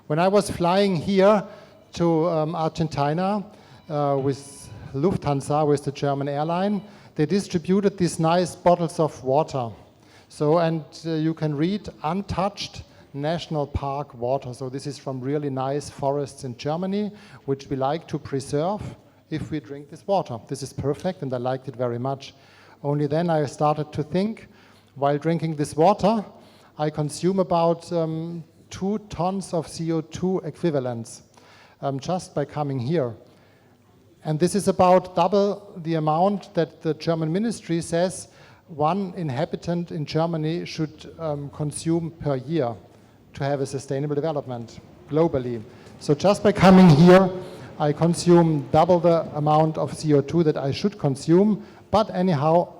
When I was flying here to Argentina with Lufthansa, with the German airline, they distributed these nice bottles of water. So, and you can read untouched national park water. So this is from really nice forests in Germany, which we like to preserve if we drink this water. This is perfect, and I liked it very much. Only then I started to think, while drinking this water, I consume about 2 tons of CO2 equivalents just by coming here. And this is about double the amount that the German ministry says one inhabitant in Germany should consume per year to have a sustainable development globally. So just by coming here, I consume double the amount of CO2 that I should consume, but anyhow,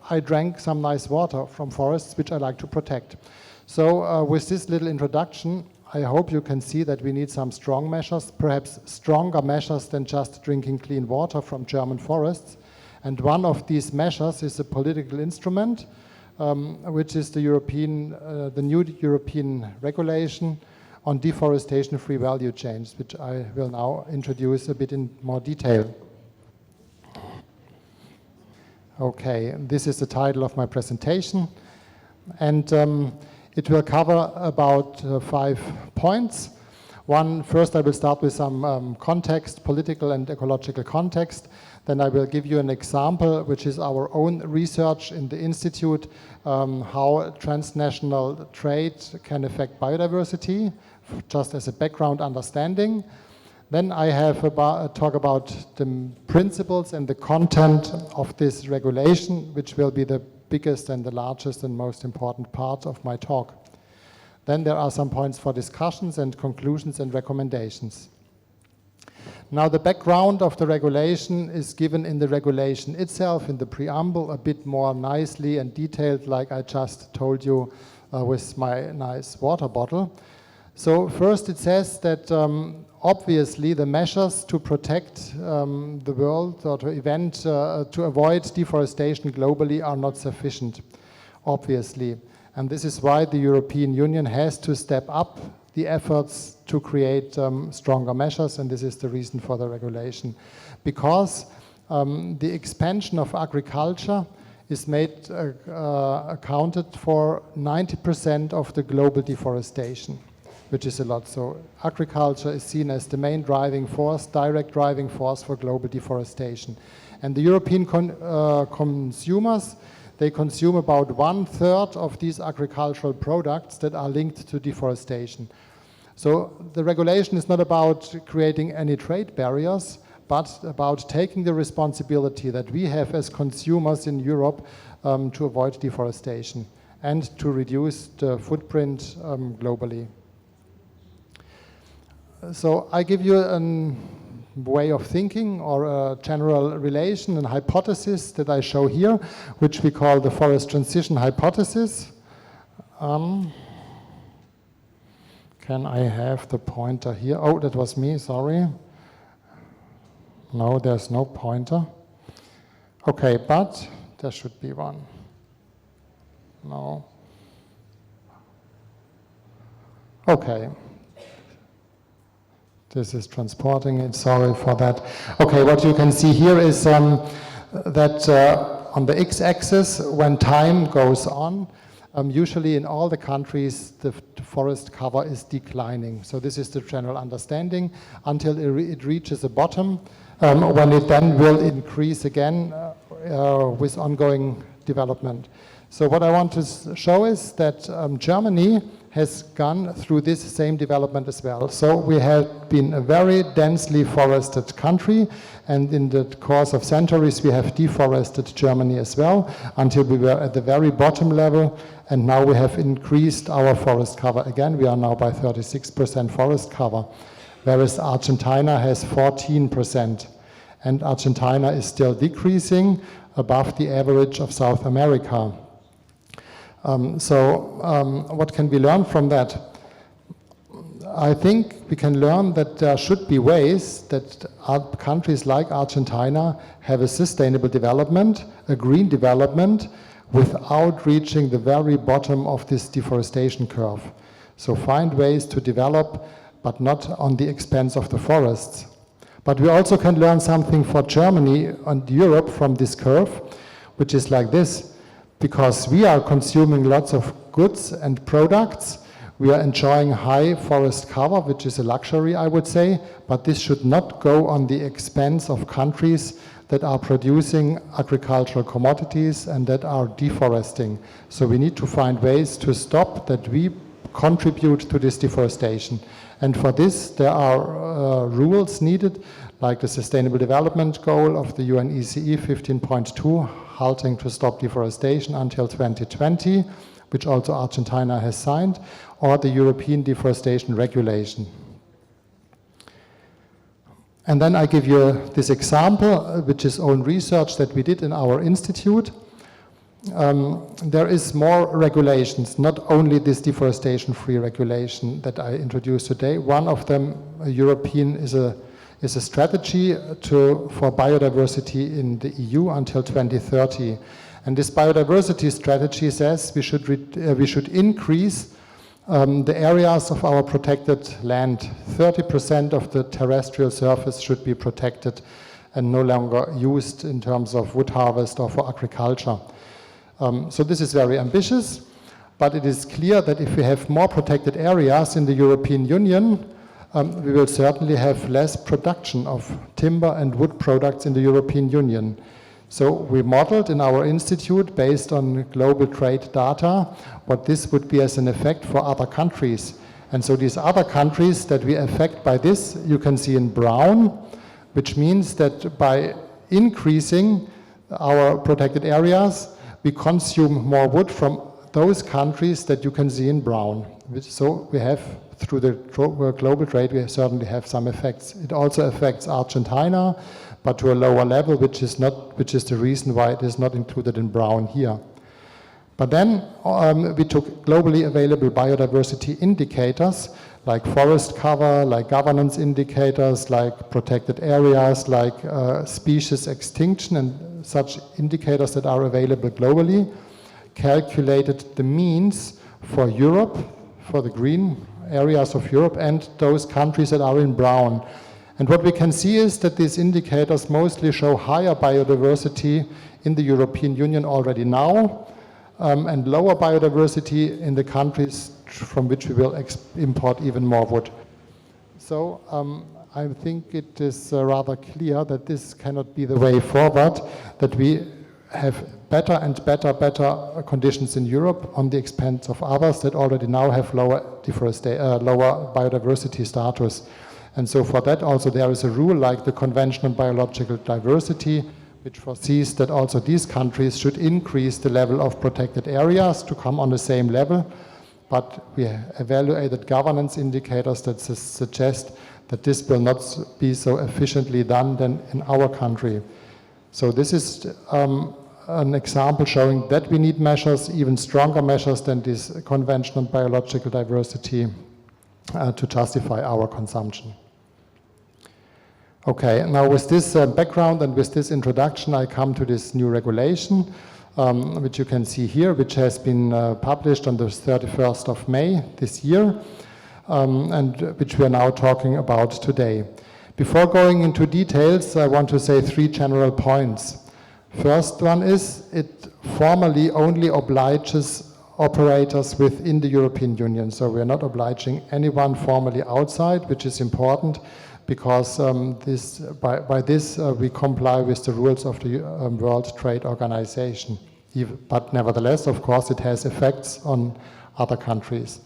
I drank some nice water from forests which I like to protect. So with this little introduction, I hope you can see that we need some strong measures, perhaps stronger measures than just drinking clean water from German forests. And one of these measures is a political instrument, which is the new European regulation on deforestation-free value chains, which I will now introduce a bit in more detail. Okay, this is the title of my presentation, and it will cover about 5 points. First I will start with some context, political and ecological context. Then I will give you an example, which is our own research in the Institute, how transnational trade can affect biodiversity, just as a background understanding. Then I have talk about the principles and the content of this regulation, which will be the biggest and the largest and most important part of my talk. Then there are some points for discussions and conclusions and recommendations. Now the background of the regulation is given in the regulation itself, in the preamble, a bit more nicely and detailed, like I just told you with my nice water bottle. So first it says that obviously the measures to protect the world or to avoid deforestation globally are not sufficient, obviously. And this is why the European Union has to step up the efforts to create stronger measures, and this is the reason for the regulation. Because the expansion of agriculture is accounted for 90% of the global deforestation, which is a lot. So agriculture is seen as the main driving force, direct driving force for global deforestation. And the European consumers, they consume about 1/3 of these agricultural products that are linked to deforestation. So the regulation is not about creating any trade barriers, but about taking the responsibility that we have as consumers in Europe to avoid deforestation and to reduce the footprint globally. So I give you a way of thinking or a general relation and hypothesis that I show here, which we call the forest transition hypothesis. Can I have the pointer here? Oh, that was me, sorry. No, there's no pointer. Okay, but there should be one. No. Okay. This is transporting it, sorry for that. Okay, what you can see here is that on the x-axis, when time goes on, usually in all the countries, the forest cover is declining. So this is the general understanding until it reaches a bottom, when it then will increase again with ongoing development. So what I want to show is that Germany has gone through this same development as well. So we have been a very densely forested country, and in the course of centuries we have deforested Germany as well until we were at the very bottom level, and now we have increased our forest cover again. We are now by 36% forest cover, whereas Argentina has 14%, and Argentina is still decreasing above the average of South America. What can we learn from that? I think we can learn that there should be ways that countries like Argentina have a sustainable development, a green development, without reaching the very bottom of this deforestation curve. So find ways to develop but not on the expense of the forests. But we also can learn something for Germany and Europe from this curve, which is like this. Because we are consuming lots of goods and products, we are enjoying high forest cover, which is a luxury, I would say, but this should not go on the expense of countries that are producing agricultural commodities and that are deforesting. So we need to find ways to stop that we contribute to this deforestation. And for this, there are rules needed, like the Sustainable Development Goal of the UNECE 15.2, halting to stop deforestation until 2020, which also Argentina has signed, or the European Deforestation Regulation. And then I give you this example, which is own research that we did in our institute. There is more regulations, not only this deforestation-free regulation that I introduced today. One of them, European, is a strategy for biodiversity in the EU until 2030. And this biodiversity strategy says we should increase the areas of our protected land. 30% of the terrestrial surface should be protected and no longer used in terms of wood harvest or for agriculture. So this is very ambitious, but it is clear that if we have more protected areas in the European Union, we will certainly have less production of timber and wood products in the European Union. So we modeled in our institute, based on global trade data, what this would be as an effect for other countries. And so these other countries that we affect by this, you can see in brown, which means that by increasing our protected areas, we consume more wood from those countries that you can see in brown. So we have, through the global trade, we certainly have some effects. It also affects Argentina, but to a lower level, which is the reason why it is not included in brown here. But then we took globally available biodiversity indicators, like forest cover, like governance indicators, like protected areas, like species extinction, and such indicators that are available globally, calculated the means for Europe, for the green areas of Europe, and those countries that are in brown. And what we can see is that these indicators mostly show higher biodiversity in the European Union already now, and lower biodiversity in the countries from which we will import even more wood. So I think it is rather clear that this cannot be the way forward, that we have better and better conditions in Europe on the expense of others that already now have lower biodiversity status. And so for that also there is a rule like the Convention on Biological Diversity, which foresees that also these countries should increase the level of protected areas to come on the same level. But we evaluated governance indicators that suggest that this will not be so efficiently done than in our country. So this is an example showing that we need measures, even stronger measures than this Convention on Biological Diversity to justify our consumption. Okay, now with this background and with this introduction, I come to this new regulation, which you can see here, which has been published on the 31st of May this year, and which we are now talking about today. Before going into details, I want to say three general points. First one is, it formally only obliges operators within the European Union. So we are not obliging anyone formally outside, which is important because by this we comply with the rules of the World Trade Organization. But nevertheless, of course, it has effects on other countries.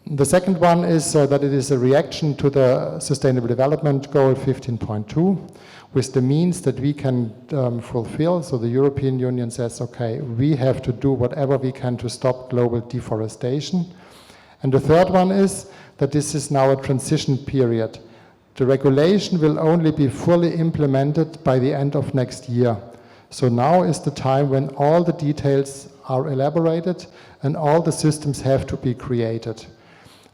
The second one is that it is a reaction to the Sustainable Development Goal 15.2 with the means that we can fulfill. So the European Union says, okay, we have to do whatever we can to stop global deforestation. And the third one is that this is now a transition period. The regulation will only be fully implemented by the end of next year. So now is the time when all the details are elaborated and all the systems have to be created.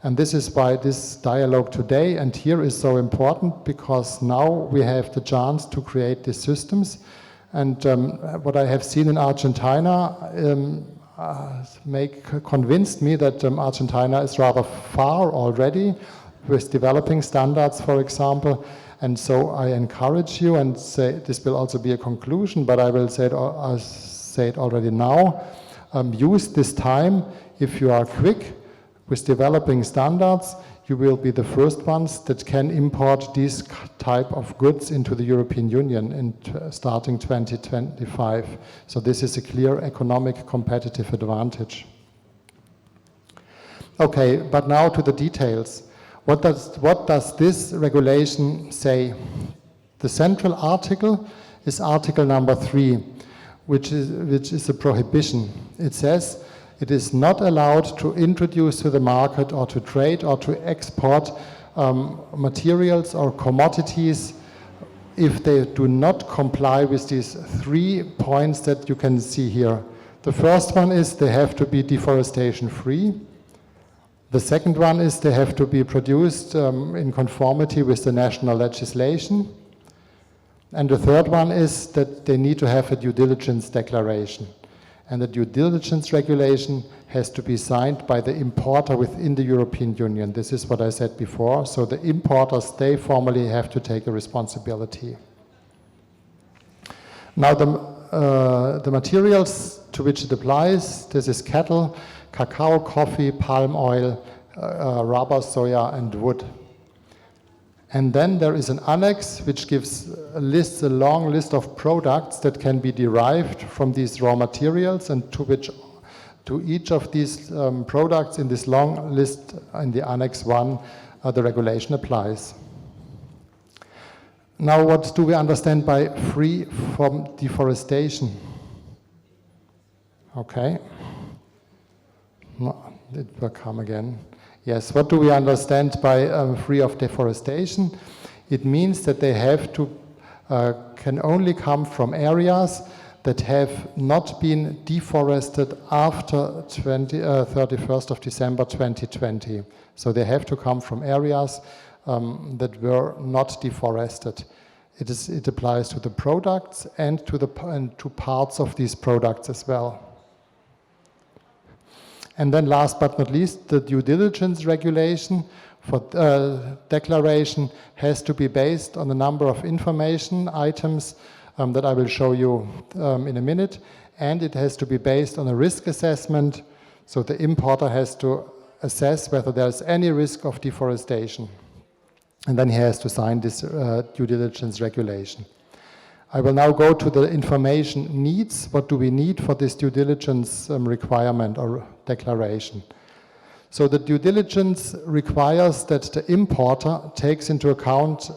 And this is why this dialogue today and here is so important, because now we have the chance to create these systems. And what I have seen in Argentina convinced me that Argentina is rather far already with developing standards, for example. And so I encourage you, and say this will also be a conclusion, but I will say it already now. Use this time. If you are quick with developing standards, you will be the first ones that can import these type of goods into the European Union starting 2025. So this is a clear economic competitive advantage. Okay, but now to the details. What does this regulation say? The central article is article number 3, which is a prohibition. It says it is not allowed to introduce to the market or to trade or to export materials or commodities if they do not comply with these 3 points that you can see here. The first one is they have to be deforestation free. The second one is they have to be produced in conformity with the national legislation. And the third one is that they need to have a due diligence declaration. And the due diligence regulation has to be signed by the importer within the European Union. This is what I said before. So the importers, they formally have to take a responsibility. Now the materials to which it applies, this is cattle, cacao, coffee, palm oil, rubber, soya, and wood. And then there is an annex which gives a long list of products that can be derived from these raw materials, and to each of these products in this long list in the Annex 1, the regulation applies. Now, what do we understand by free from deforestation? Okay. No, it will come again. Yes, what do we understand by free of deforestation? It means that they have to, can only come from areas that have not been deforested after 31st of December 2020. So they have to come from areas that were not deforested. It applies to the products and to parts of these products as well. And then last but not least, the due diligence regulation for declaration has to be based on a number of information items that I will show you in a minute, and it has to be based on a risk assessment, so the importer has to assess whether there's any risk of deforestation, and then he has to sign this due diligence regulation. I will now go to the information needs. What do we need for this due diligence requirement or declaration? So the due diligence requires that the importer takes into account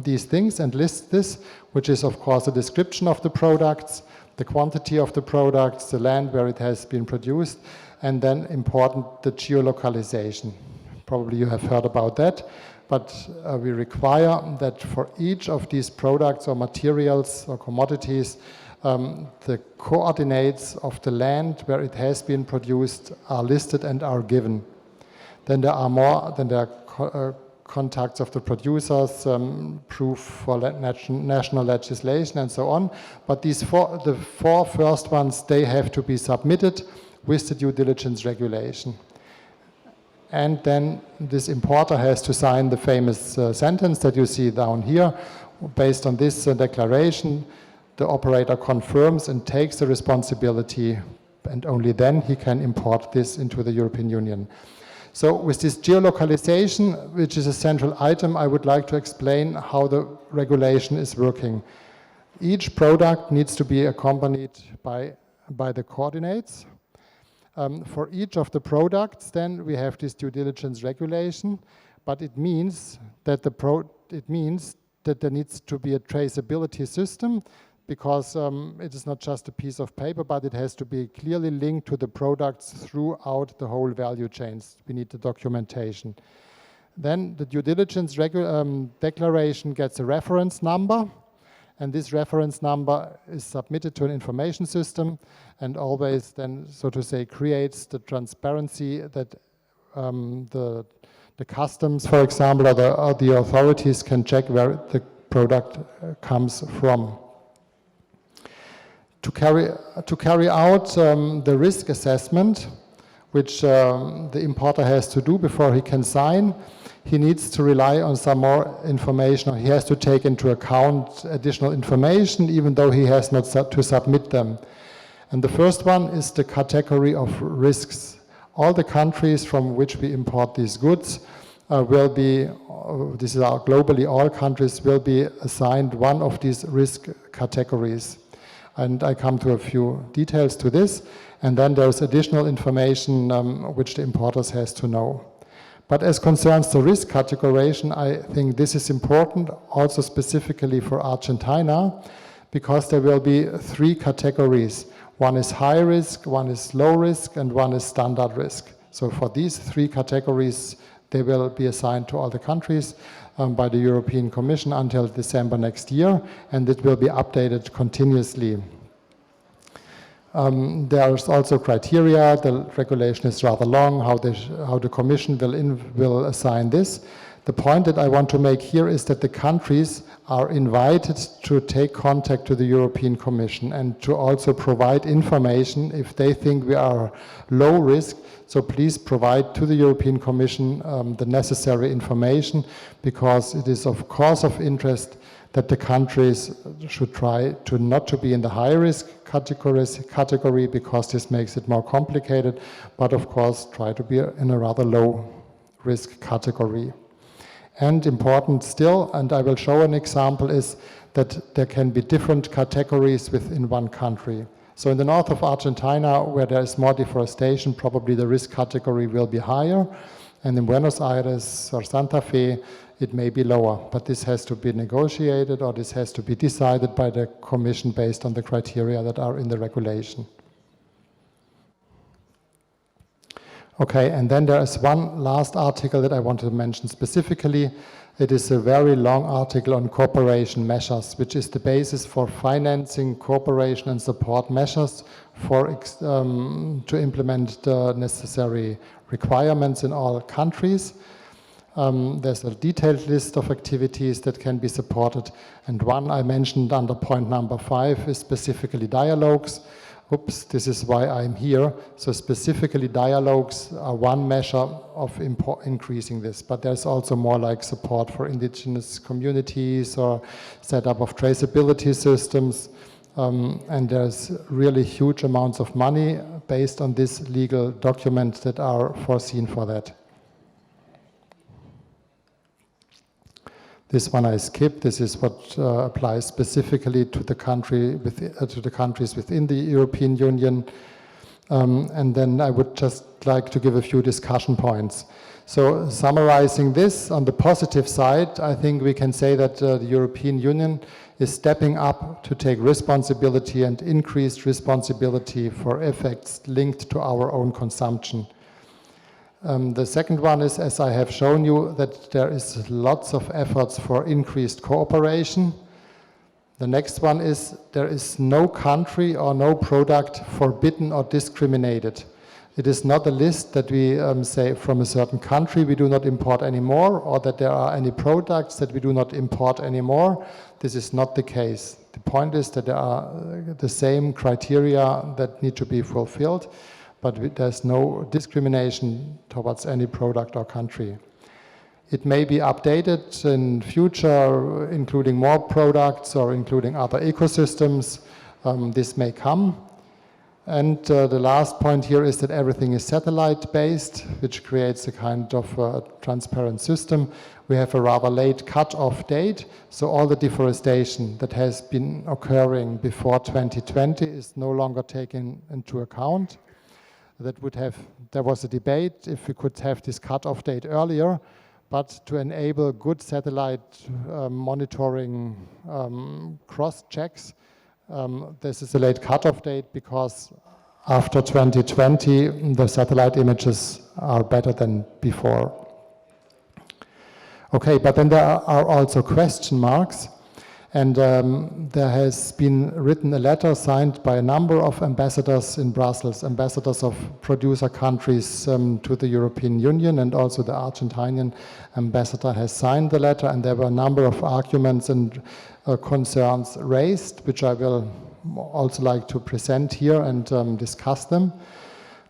these things and lists this, which is of course a description of the products, the quantity of the products, the land where it has been produced, and then important, the geolocalization. Probably you have heard about that. But we require that for each of these products or materials or commodities, the coordinates of the land where it has been produced are listed and are given. Then there are more, then there are contacts of the producers, proof for national legislation and so on. But the 4 first ones, they have to be submitted with the due diligence regulation. And then this importer has to sign the famous sentence that you see down here. Based on this declaration, the operator confirms and takes the responsibility, and only then he can import this into the European Union. So with this geolocalization, which is a central item, I would like to explain how the regulation is working. Each product needs to be accompanied by the coordinates. For each of the products, then we have this due diligence regulation, but it means that there needs to be a traceability system, because it is not just a piece of paper, but it has to be clearly linked to the products throughout the whole value chains. We need the documentation. Then the due diligence declaration gets a reference number, and this reference number is submitted to an information system and always then, so to say, creates the transparency that the customs, for example, or the authorities can check where the product comes from. To carry out the risk assessment, which the importer has to do before he can sign, he needs to rely on some more information, or he has to take into account additional information, even though he has not to submit them. And the first one is the category of risks. All the countries from which we import these goods will be, this is globally all countries, will be assigned one of these risk categories. And I come to a few details to this, and then there's additional information which the importers has to know. But as concerns the risk categorization, I think this is important also specifically for Argentina, because there will be 3 categories. One is high risk, one is low risk, and one is standard risk. So for these 3 categories, they will be assigned to all the countries by the European Commission until December next year, and it will be updated continuously. There's also criteria. The regulation is rather long, how the Commission will assign this. The point that I want to make here is that the countries are invited to take contact to the European Commission and to also provide information if they think we are low risk. So please provide to the European Commission the necessary information, because it is of course of interest that the countries should try to not to be in the high risk category, because this makes it more complicated, but of course try to be in a rather low risk category. And important still, and I will show an example, is that there can be different categories within one country. So in the north of Argentina, where there is more deforestation, probably the risk category will be higher, and in Buenos Aires or Santa Fe, it may be lower, but this has to be negotiated, or this has to be decided by the Commission based on the criteria that are in the regulation. Okay, and then there is one last article that I want to mention specifically. It is a very long article on cooperation measures, which is the basis for financing cooperation and support measures for to implement the necessary requirements in all countries. There's a detailed list of activities that can be supported, and one I mentioned under point number 5 is specifically dialogues. Oops, this is why I'm here. So specifically dialogues are one measure of increasing this, but there's also more like support for indigenous communities or setup of traceability systems, and there's really huge amounts of money based on this legal documents that are foreseen for that. This one I skipped. This is what applies specifically to the countries within the European Union. And then I would just like to give a few discussion points. So summarizing this, on the positive side, I think we can say that the European Union is stepping up to take responsibility and increased responsibility for effects linked to our own consumption. The second one is, as I have shown you, that there is lots of efforts for increased cooperation. The next one is, there is no country or no product forbidden or discriminated. It is not a list that we say from a certain country we do not import anymore, or that there are any products that we do not import anymore. This is not the case. The point is that there are the same criteria that need to be fulfilled, but there's no discrimination towards any product or country. It may be updated in future, including more products or including other ecosystems. This may come. And the last point here is that everything is satellite-based, which creates a kind of transparent system. We have a rather late cut-off date, so all the deforestation that has been occurring before 2020 is no longer taken into account. There was a debate if we could have this cut-off date earlier, but to enable good satellite monitoring cross-checks, this is a late cut-off date, because after 2020 the satellite images are better than before. Okay, but then there are also question marks. And there has been written a letter signed by a number of ambassadors in Brussels, ambassadors of producer countries to the European Union, and also the Argentinian ambassador has signed the letter, and there were a number of arguments and concerns raised, which I will also like to present here and discuss them.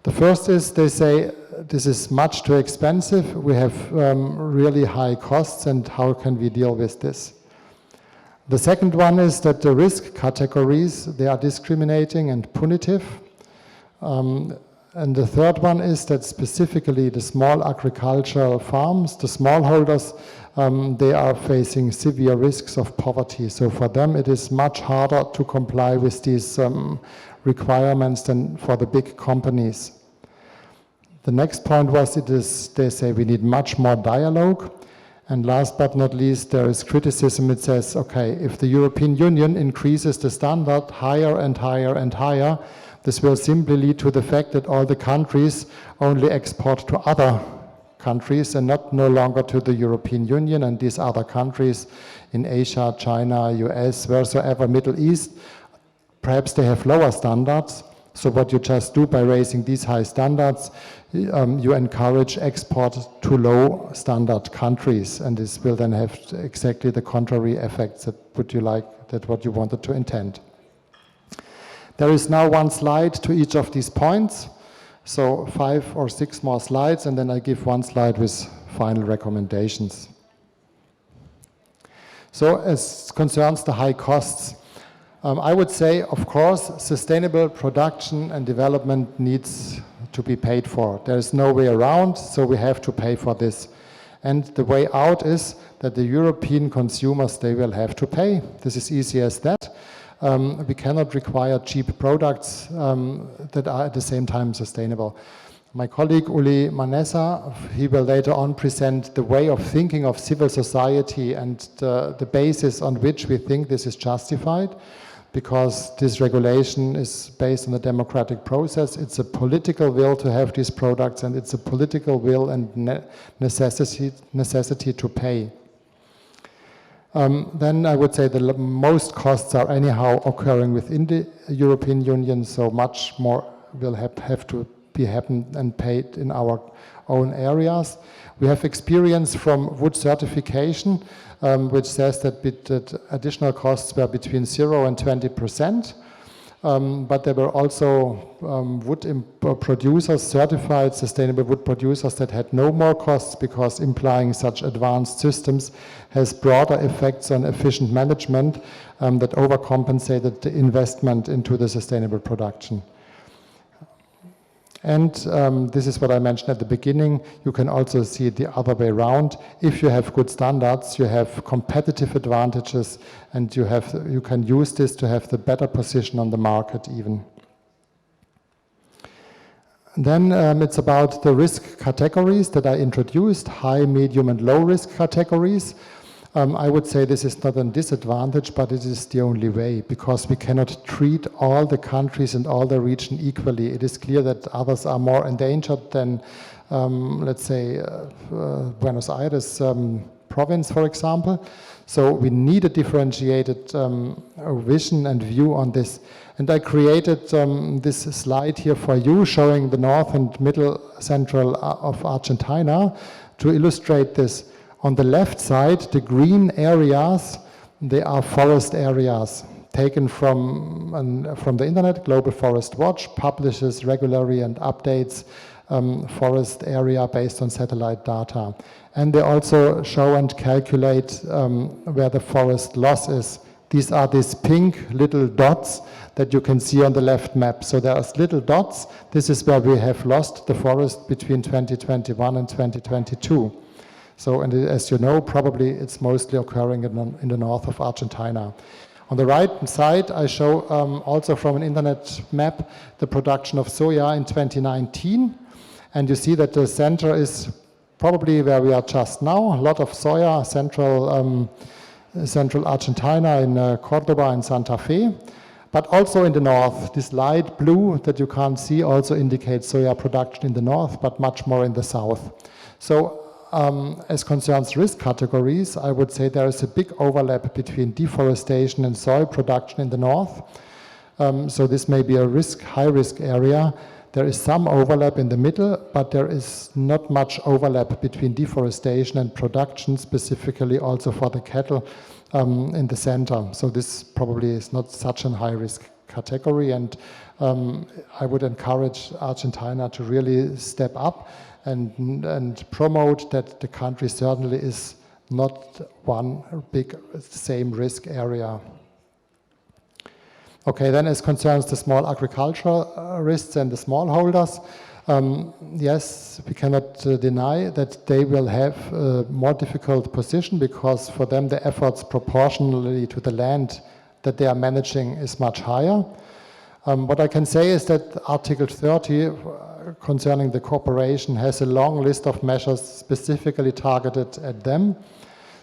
The first is they say this is much too expensive, we have really high costs, and how can we deal with this? The second one is that the risk categories, they are discriminating and punitive. And the third one is that specifically the small agricultural farms, the smallholders, they are facing severe risks of poverty. So for them it is much harder to comply with these requirements than for the big companies. The next point was they say we need much more dialogue. And last but not least, there is criticism. It says, okay, if the European Union increases the standard higher and higher and higher, this will simply lead to the fact that all the countries only export to other countries and no longer to the European Union, and these other countries in Asia, China, US, wheresoever, Middle East, perhaps they have lower standards. So what you just do by raising these high standards, you encourage export to low standard countries, and this will then have exactly the contrary effects that what you wanted to intend. There is now one slide to each of these points, so 5 or 6 more slides, and then I give one slide with final recommendations. So as concerns the high costs, I would say, of course, sustainable production and development needs to be paid for. There is no way around, so we have to pay for this. And the way out is that the European consumers, they will have to pay. This is easy as that. We cannot require cheap products that are at the same time sustainable. My colleague Uli Manessa, he will later on present the way of thinking of civil society and the basis on which we think this is justified, because this regulation is based on a democratic process. It's a political will to have these products, and it's a political will and necessity to pay. Then I would say the most costs are anyhow occurring within the European Union, so much more will have to be happened and paid in our own areas. We have experience from wood certification, which says that additional costs were between 0 and 20%. But there were also wood producers, certified sustainable wood producers, that had no more costs, because implying such advanced systems has broader effects on efficient management that overcompensated the investment into the sustainable production. And this is what I mentioned at the beginning. You can also see it the other way around. If you have good standards, you have competitive advantages, and you can use this to have the better position on the market even. Then it's about the risk categories that I introduced, high, medium, and low risk categories. I would say this is not a disadvantage, but it is the only way, because we cannot treat all the countries and all the region equally. It is clear that others are more endangered than, let's say, Buenos Aires province, for example. So we need a differentiated vision and view on this. And I created this slide here for you, showing the north and middle central of Argentina to illustrate this. On the left side, the green areas, they are forest areas taken from the internet. Global Forest Watch publishes regularly and updates forest area based on satellite data. And they also show and calculate where the forest loss is. These are these pink little dots that you can see on the left map. So there are little dots. This is where we have lost the forest between 2021 and 2022. So, and as you know, probably it's mostly occurring in the north of Argentina. On the right side, I show also from an internet map the production of soya in 2019. And you see that the center is probably where we are just now. A lot of soya, central Argentina, in Cordoba and Santa Fe. But also in the north, this light blue that you can't see also indicates soya production in the north, but much more in the south. So, as concerns risk categories, I would say there is a big overlap between deforestation and soil production in the north. So this may be a high risk area. There is some overlap in the middle, but there is not much overlap between deforestation and production, specifically also for the cattle in the center. So this probably is not such a high risk category, and I would encourage Argentina to really step up and promote that the country certainly is not one big same risk area. Okay, then as concerns the small agricultural risks and the smallholders, yes, we cannot deny that they will have a more difficult position, because for them the efforts proportionally to the land that they are managing is much higher. What I can say is that Article 30 concerning the cooperation has a long list of measures specifically targeted at them.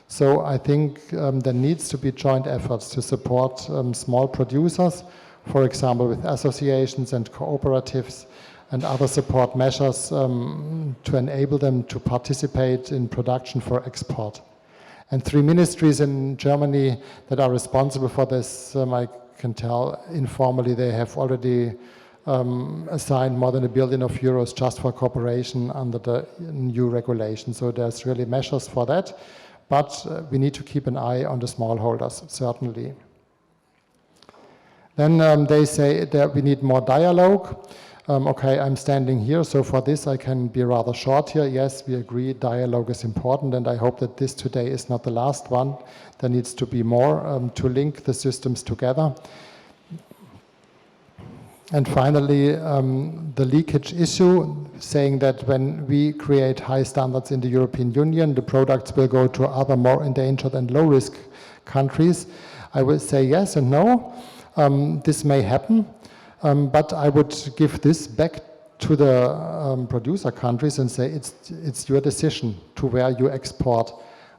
So I think there needs to be joint efforts to support small producers, for example with associations and cooperatives and other support measures to enable them to participate in production for export. And 3 ministries in Germany that are responsible for this, I can tell informally, they have already assigned more than €1 billion just for cooperation under the new regulation. So there's really measures for that, but we need to keep an eye on the smallholders, certainly. Then they say that we need more dialogue. Okay, I'm standing here, so for this I can be rather short here. Yes, we agree dialogue is important, and I hope that this today is not the last one. There needs to be more to link the systems together. And finally, the leakage issue, saying that when we create high standards in the European Union, the products will go to other more endangered and low-risk countries. I will say yes and no. This may happen. But I would give this back to the producer countries and say it's your decision to where you export.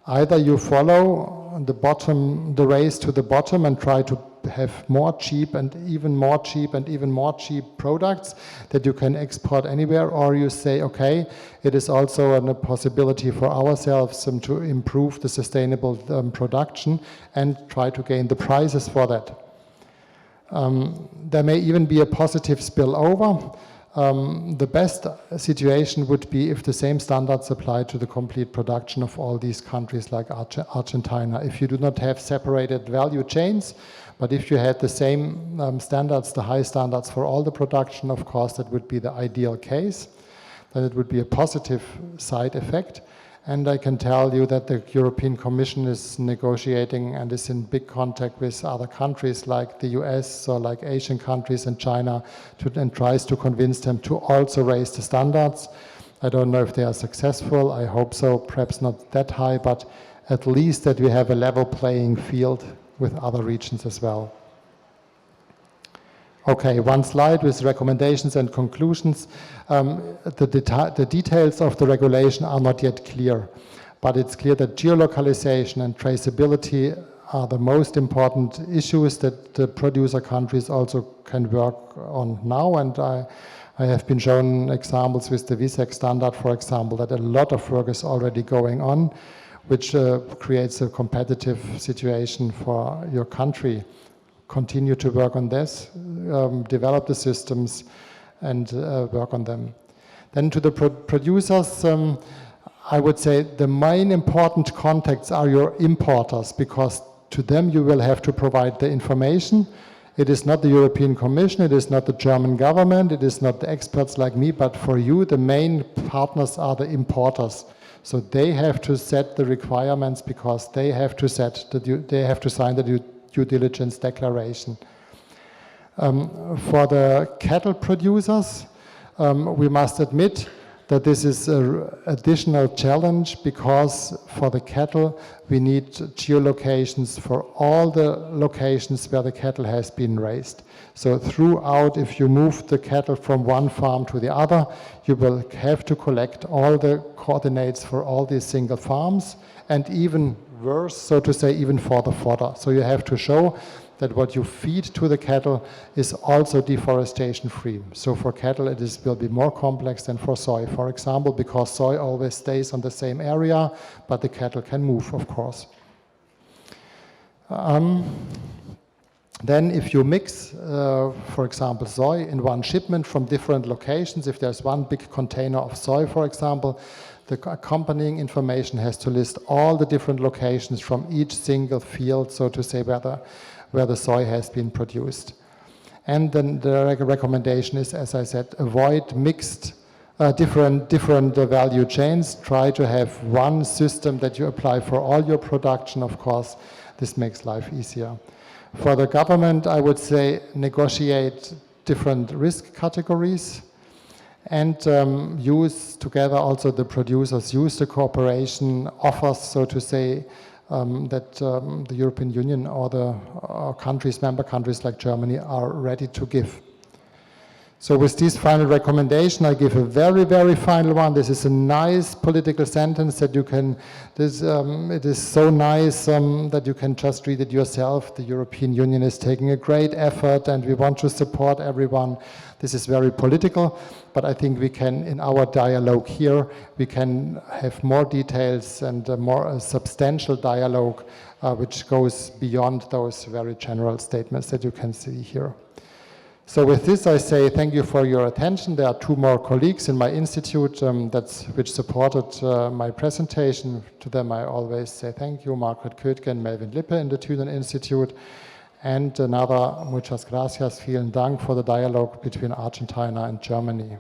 Either you follow the race to the bottom and try to have more cheap and even more cheap and even more cheap products that you can export anywhere, or you say, okay, it is also a possibility for ourselves to improve the sustainable production and try to gain the prices for that. There may even be a positive spillover. The best situation would be if the same standards apply to the complete production of all these countries like Argentina. If you do not have separated value chains, but if you had the same standards, the high standards for all the production, of course, that would be the ideal case. Then it would be a positive side effect. And I can tell you that the European Commission is negotiating and is in big contact with other countries like the US or like Asian countries and China and tries to convince them to also raise the standards. I don't know if they are successful. I hope so, perhaps not that high, but at least that we have a level playing field with other regions as well. Okay, one slide with recommendations and conclusions. The details of the regulation are not yet clear, but it's clear that geolocalization and traceability are the most important issues that the producer countries also can work on now. And I have been shown examples with the VSEC standard, for example, that a lot of work is already going on, which creates a competitive situation for your country. Continue to work on this, develop the systems and work on them. Then to the producers, I would say the main important contacts are your importers, because to them you will have to provide the information. It is not the European Commission, it is not the German government, it is not the experts like me, but for you the main partners are the importers. So they have to set the requirements, because they have to sign the due diligence declaration. For the cattle producers, we must admit that this is an additional challenge, because for the cattle we need geolocations for all the locations where the cattle has been raised. So throughout, if you move the cattle from one farm to the other, you will have to collect all the coordinates for all these single farms, and even worse, so to say, even for the fodder. So you have to show that what you feed to the cattle is also deforestation free. So for cattle it will be more complex than for soy, for example, because soy always stays on the same area, but the cattle can move, of course. Then if you mix, for example, soy in one shipment from different locations, if there's one big container of soy, for example, the accompanying information has to list all the different locations from each single field, so to say, where the soy has been produced. And then the recommendation is, as I said, avoid mixed different value chains. Try to have one system that you apply for all your production, of course. This makes life easier. For the government, I would say negotiate different risk categories and use together also the producers, use the cooperation offers, so to say, that the European Union or the countries, member countries like Germany are ready to give. So with this final recommendation, I give a very, very final one. This is a nice political sentence that you can, it is so nice that you can just read it yourself. The European Union is taking a great effort and we want to support everyone. This is very political, but I think we can, in our dialogue here, we can have more details and a more substantial dialogue which goes beyond those very general statements that you can see here. So with this, I say thank you for your attention. There are two more colleagues in my institute which supported my presentation. To them, I always say thank you, Margaret Kötke and Melvin Lippe in the Thünen Institute. And another, muchas gracias, vielen Dank for the dialogue between Argentina and Germany.